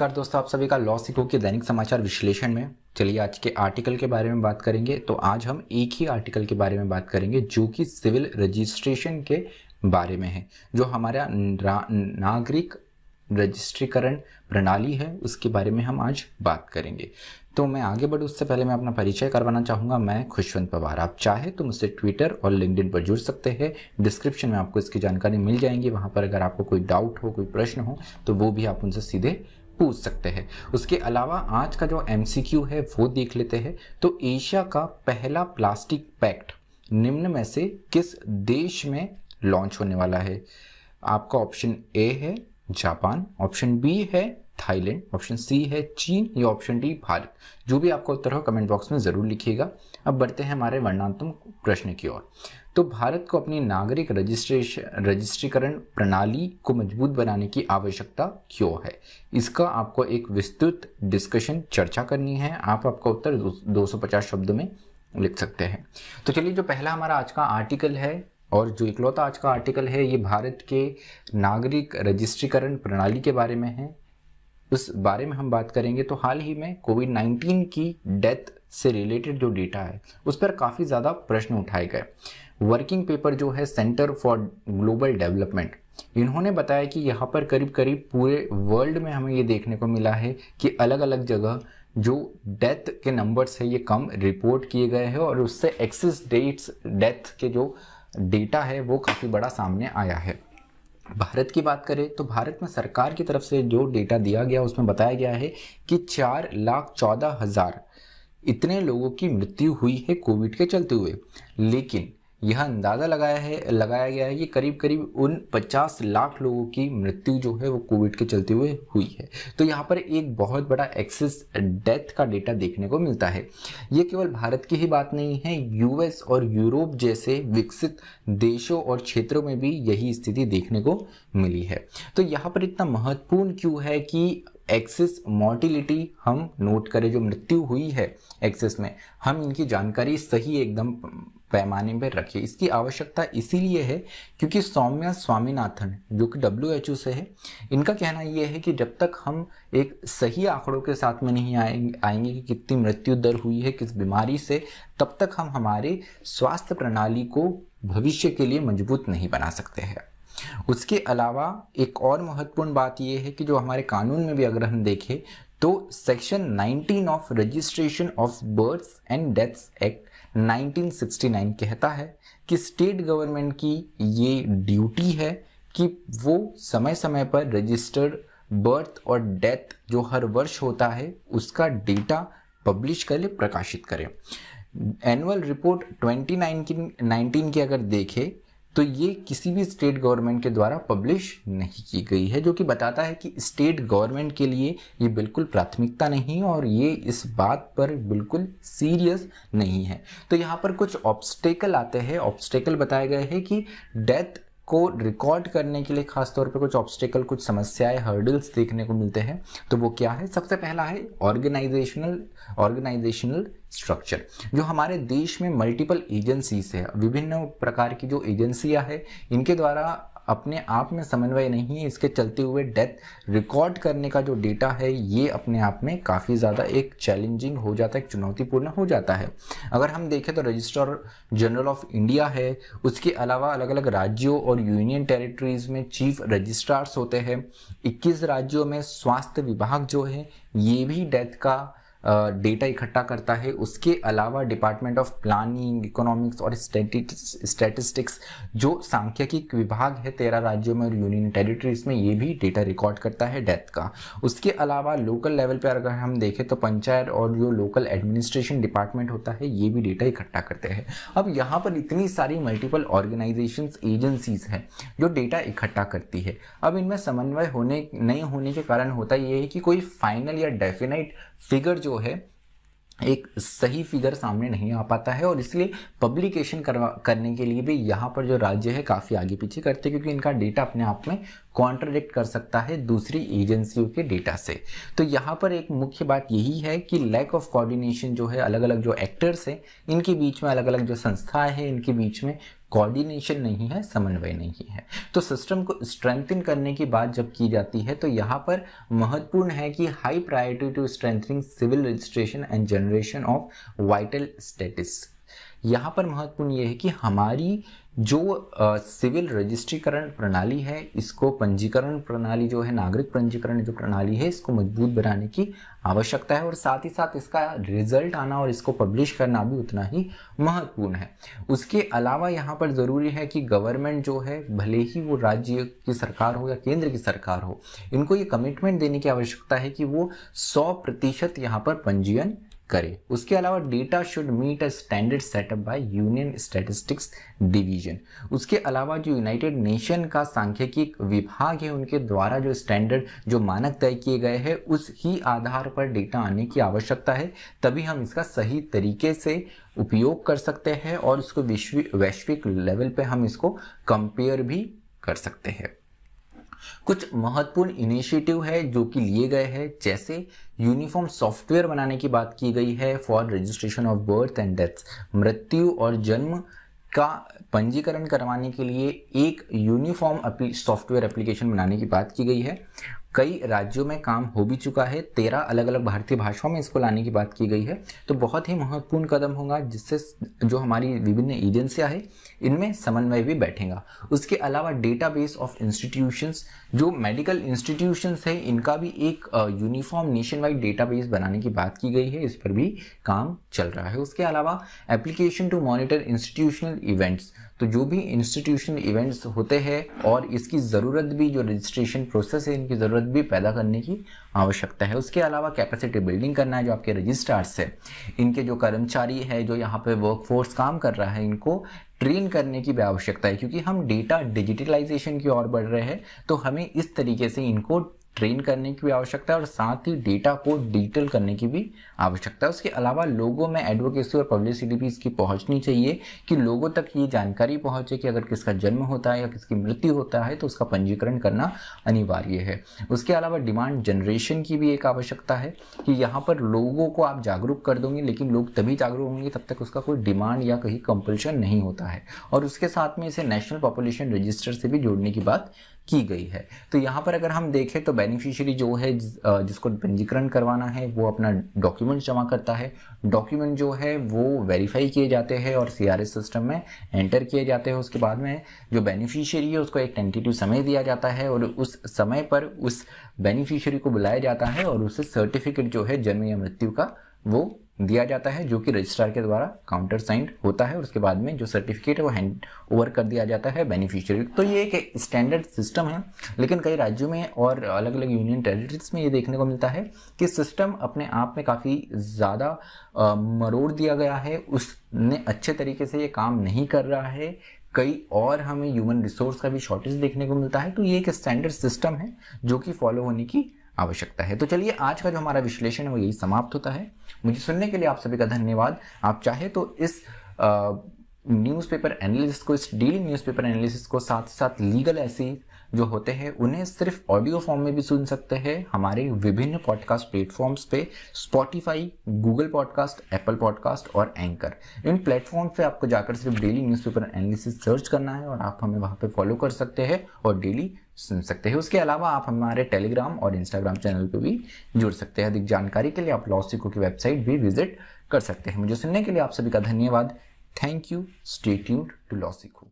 नमस्कार दोस्तों, आप सभी का लॉ सीखो के दैनिक समाचार विश्लेषण में। चलिए आज के आर्टिकल के बारे में बात करेंगे। तो आज हम एक ही आर्टिकल के बारे में बात करेंगे जो कि सिविल रजिस्ट्रेशन के बारे में है, जो हमारा नागरिक रजिस्ट्रीकरण प्रणाली है, उसके बारे में हम आज बात करेंगे। तो मैं आगे बढ़ूँ उससे पहले मैं अपना परिचय करवाना चाहूँगा। मैं खुशवंत पवार। आप चाहे तो मुझसे ट्विटर और लिंक्डइन पर जुड़ सकते हैं। डिस्क्रिप्शन में आपको इसकी जानकारी मिल जाएंगी। वहाँ पर अगर आपको कोई डाउट हो, कोई प्रश्न हो, तो वो भी आप उनसे सीधे पूछ सकते हैं। उसके अलावा आज का जो MCQ है वो देख लेते हैं। तो एशिया का पहला प्लास्टिक पैक्ट निम्न में से किस देश में लॉन्च होने वाला है? आपका ऑप्शन ए है जापान, ऑप्शन बी है थाईलैंड, ऑप्शन सी है चीन या ऑप्शन डी भारत। जो भी आपका उत्तर हो कमेंट बॉक्स में जरूर लिखिएगा। अब बढ़ते हैं हमारे वर्णनात्मक प्रश्न की ओर। तो भारत को अपनी नागरिक रजिस्ट्रीकरण प्रणाली को मजबूत बनाने की आवश्यकता क्यों है? इसका आपको एक विस्तृत डिस्कशन चर्चा करनी है। आपका उत्तर 250 शब्दों में लिख सकते हैं। तो चलिए, जो पहला हमारा आज का आर्टिकल है और जो इकलौता आज का आर्टिकल है, ये भारत के नागरिक रजिस्ट्रीकरण प्रणाली के बारे में है। उस बारे में हम बात करेंगे। तो हाल ही में कोविड-19 की डेथ से रिलेटेड जो डेटा है उस पर काफ़ी ज़्यादा प्रश्न उठाए गए। वर्किंग पेपर जो है सेंटर फॉर ग्लोबल डेवलपमेंट, इन्होंने बताया कि यहाँ पर करीब करीब पूरे वर्ल्ड में हमें ये देखने को मिला है कि अलग अलग जगह जो डेथ के नंबर्स है ये कम रिपोर्ट किए गए हैं और उससे एक्सेस डेट्स डेथ के जो डेटा है वो काफ़ी बड़ा सामने आया है। भारत की बात करें तो भारत में सरकार की तरफ से जो डेटा दिया गया उसमें बताया गया है कि 4,14,000 इतने लोगों की मृत्यु हुई है कोविड के चलते हुए। लेकिन यह अंदाज़ा लगाया गया है कि करीब करीब उन 50 लाख लोगों की मृत्यु जो है वो कोविड के चलते हुए हुई है। तो यहाँ पर एक बहुत बड़ा एक्सेस डेथ का डेटा देखने को मिलता है। ये केवल भारत की ही बात नहीं है, US और यूरोप जैसे विकसित देशों और क्षेत्रों में भी यही स्थिति देखने को मिली है। तो यहाँ पर इतना महत्वपूर्ण क्यों है कि एक्सेस मोर्टिलिटी हम नोट करें, जो मृत्यु हुई है एक्सेस में, हम इनकी जानकारी सही एकदम पैमाने पर रखें। इसकी आवश्यकता इसीलिए है क्योंकि सौम्या स्वामीनाथन जो कि WHO से है, इनका कहना यह है कि जब तक हम एक सही आंकड़ों के साथ में नहीं आएंगे कि कितनी मृत्यु दर हुई है किस बीमारी से, तब तक हम हमारे स्वास्थ्य प्रणाली को भविष्य के लिए मजबूत नहीं बना सकते हैं। उसके अलावा एक और महत्वपूर्ण बात यह है कि जो हमारे कानून में भी अगर हम देखें तो section 19 of registration of births and deaths act 1969 कहता है कि स्टेट गवर्नमेंट की ये ड्यूटी है कि वो समय समय पर रजिस्टर्ड बर्थ और डेथ जो हर वर्ष होता है उसका डेटा पब्लिश करे, प्रकाशित करें। एनुअल रिपोर्ट 2019 की अगर देखें तो ये किसी भी स्टेट गवर्नमेंट के द्वारा पब्लिश नहीं की गई है, जो कि बताता है कि स्टेट गवर्नमेंट के लिए ये बिल्कुल प्राथमिकता नहीं है और ये इस बात पर बिल्कुल सीरियस नहीं है। तो यहाँ पर कुछ ऑब्स्टेकल आते हैं। ऑब्स्टेकल बताए गए हैं कि डेथ को रिकॉर्ड करने के लिए खासतौर पर कुछ ऑब्स्टेकल, कुछ समस्याएं, हर्डल्स देखने को मिलते हैं। तो वो क्या है? सबसे पहला है ऑर्गेनाइजेशनल स्ट्रक्चर। जो हमारे देश में मल्टीपल एजेंसीज है, विभिन्न प्रकार की जो एजेंसियां है, इनके द्वारा अपने आप में समन्वय नहीं है। इसके चलते हुए डेथ रिकॉर्ड करने का जो डेटा है ये अपने आप में काफ़ी ज़्यादा एक चैलेंजिंग हो जाता है, एक चुनौतीपूर्ण हो जाता है। अगर हम देखें तो रजिस्ट्रार जनरल ऑफ इंडिया है, उसके अलावा अलग अलग राज्यों और यूनियन टेरिटरीज में चीफ रजिस्ट्रार्स होते हैं। 21 राज्यों में स्वास्थ्य विभाग जो है ये भी डेथ का डेटा इकट्ठा करता है। उसके अलावा डिपार्टमेंट ऑफ प्लानिंग, इकोनॉमिक्स और स्टैटिस्टिक्स जो सांख्यिकी विभाग है 13 राज्यों में और यूनियन टेरिटरीज में, ये भी डेटा रिकॉर्ड करता है डेथ का। उसके अलावा लोकल लेवल पर अगर हम देखें तो पंचायत और जो लोकल एडमिनिस्ट्रेशन डिपार्टमेंट होता है ये भी डेटा इकट्ठा करते हैं। अब यहाँ पर इतनी सारी मल्टीपल ऑर्गेनाइजेशंस, एजेंसीज हैं जो डेटा इकट्ठा करती है। अब इनमें समन्वय नहीं होने के कारण होता ये है कि कोई फाइनल या डेफिनेट फिगर जो है, एक सही फिगर सामने नहीं आ पाता है और इसलिए पब्लिकेशन करने के लिए भी यहाँ पर जो राज्य है काफ़ी आगे पीछे करते हैं, क्योंकि इनका डेटा अपने आप में कॉन्ट्रडिक्ट कर सकता है दूसरी एजेंसियों के डेटा से। तो यहाँ पर एक मुख्य बात यही है कि लैक ऑफ कोऑर्डिनेशन जो है, अलग अलग जो एक्टर्स हैं इनके बीच में, अलग अलग जो संस्थाएं हैं इनके बीच में कोऑर्डिनेशन नहीं है, समन्वय नहीं है। तो सिस्टम को स्ट्रेंथन करने की बात जब की जाती है तो यहाँ पर महत्वपूर्ण है कि high priority to strengthening civil registration and generation of vital status. यहाँ पर महत्वपूर्ण ये है कि हमारी जो सिविल रजिस्ट्रीकरण प्रणाली है, इसको पंजीकरण प्रणाली जो है, नागरिक पंजीकरण जो प्रणाली है, इसको मजबूत बनाने की आवश्यकता है और साथ ही साथ इसका रिजल्ट आना और इसको पब्लिश करना भी उतना ही महत्वपूर्ण है। उसके अलावा यहाँ पर ज़रूरी है कि गवर्नमेंट जो है, भले ही वो राज्य की सरकार हो या केंद्र की सरकार हो, इनको ये कमिटमेंट देने की आवश्यकता है कि वो 100% यहाँ पर पंजीयन करे। उसके अलावा data should meet a standard setup by union statistics division. उसके अलावा जो यूनाइटेड नेशन का सांख्यिकी विभाग है, उनके द्वारा जो स्टैंडर्ड, जो मानक तय किए गए हैं, उस ही आधार पर डेटा आने की आवश्यकता है। तभी हम इसका सही तरीके से उपयोग कर सकते हैं और इसको वैश्विक लेवल पे हम इसको कंपेयर भी कर सकते हैं। कुछ महत्वपूर्ण इनिशिएटिव है जो कि लिए गए हैं, जैसे यूनिफॉर्म सॉफ्टवेयर बनाने की बात की गई है for registration of birth and deaths. मृत्यु और जन्म का पंजीकरण करवाने के लिए एक यूनिफॉर्म सॉफ्टवेयर एप्लीकेशन बनाने की बात की गई है। कई राज्यों में काम हो भी चुका है, 13 अलग अलग भारतीय भाषाओं में इसको लाने की बात की गई है। तो बहुत ही महत्वपूर्ण कदम होगा, जिससे जो हमारी विभिन्न एजेंसियां हैं इनमें समन्वय भी बैठेगा। उसके अलावा डेटाबेस ऑफ इंस्टीट्यूशंस, जो मेडिकल इंस्टीट्यूशंस है, इनका भी एक यूनिफॉर्म नेशन वाइड डेटाबेस बनाने की बात की गई है, इस पर भी काम चल रहा है। उसके अलावा application to monitor institutional events, तो जो भी इंस्टीट्यूशनल इवेंट्स होते हैं और इसकी ज़रूरत भी, जो रजिस्ट्रेशन प्रोसेस है, इनकी ज़रूरत भी पैदा करने की आवश्यकता है। उसके अलावा कैपेसिटी बिल्डिंग करना है, जो आपके रजिस्ट्रार्स है, इनके जो कर्मचारी है, जो यहाँ पे वर्कफोर्स काम कर रहा है, इनको ट्रेन करने की भी आवश्यकता है, क्योंकि हम डेटा डिजिटलाइजेशन की ओर बढ़ रहे हैं। तो हमें इस तरीके से इनको ट्रेन करने की भी आवश्यकता है और साथ ही डेटा को डिजिटल करने की भी आवश्यकता है। उसके अलावा लोगों में एडवोकेसी और पब्लिसिटी भी इसकी पहुंचनी चाहिए कि लोगों तक ये जानकारी पहुंचे कि अगर किसका जन्म होता है या किसकी मृत्यु होता है तो उसका पंजीकरण करना अनिवार्य है। उसके अलावा डिमांड जनरेशन की भी एक आवश्यकता है कि यहाँ पर लोगों को आप जागरूक कर दोगे, लेकिन लोग तभी जागरूक होंगे तब तक उसका कोई डिमांड या कहीं कंपल्शन नहीं होता है। और उसके साथ में इसे नेशनल पॉपुलेशन रजिस्टर से भी जोड़ने की बात की गई है। तो यहाँ पर अगर हम देखें तो बेनिफिशियरी जो है, जिसको पंजीकरण करवाना है, वो अपना डॉक्यूमेंट जमा करता है। डॉक्यूमेंट जो है वो वेरीफाई किए जाते हैं और सीआरएस सिस्टम में एंटर किए जाते हैं। उसके बाद में जो बेनिफिशियरी है उसको एक टेंटेटिव समय दिया जाता है और उस समय पर उस बेनिफिशियरी को बुलाया जाता है और उसे सर्टिफिकेट जो है जन्म या मृत्यु का वो दिया जाता है, जो कि रजिस्ट्रार के द्वारा काउंटर साइंड होता है। और उसके बाद में जो सर्टिफिकेट है वो हैंड ओवर कर दिया जाता है बेनिफिशियरी। तो ये एक स्टैंडर्ड सिस्टम है, लेकिन कई राज्यों में और अलग अलग यूनियन टेरिटरीज में ये देखने को मिलता है कि सिस्टम अपने आप में काफ़ी ज़्यादा मरोड़ दिया गया है, उसने अच्छे तरीके से ये काम नहीं कर रहा है। कई और हमें ह्यूमन रिसोर्स का भी शॉर्टेज देखने को मिलता है। तो ये एक स्टैंडर्ड सिस्टम है जो कि फॉलो होने की आवश्यकता है। तो चलिए, आज का जो हमारा विश्लेषण है वो यही समाप्त होता है। मुझे सुनने के लिए आप सभी का धन्यवाद। आप चाहे तो इस न्यूज़पेपर एनालिसिस को, इस डेली न्यूज़पेपर एनालिसिस को, साथ साथ लीगल ऐसे जो होते हैं उन्हें सिर्फ ऑडियो फॉर्म में भी सुन सकते हैं हमारे विभिन्न पॉडकास्ट प्लेटफॉर्म्स पे, Spotify, Google podcast, Apple podcast और एंकर। इन प्लेटफॉर्म पे आपको जाकर सिर्फ डेली न्यूज़पेपर एनालिसिस सर्च करना है और आप हमें वहाँ पे फॉलो कर सकते हैं और डेली सुन सकते हैं। उसके अलावा आप हमारे टेलीग्राम और इंस्टाग्राम चैनल पे भी जुड़ सकते हैं। अधिक जानकारी के लिए आप लॉ सीखो की वेबसाइट भी विजिट कर सकते हैं। मुझे सुनने के लिए आप सभी का धन्यवाद। Thank you. Stay tuned to law सीखो।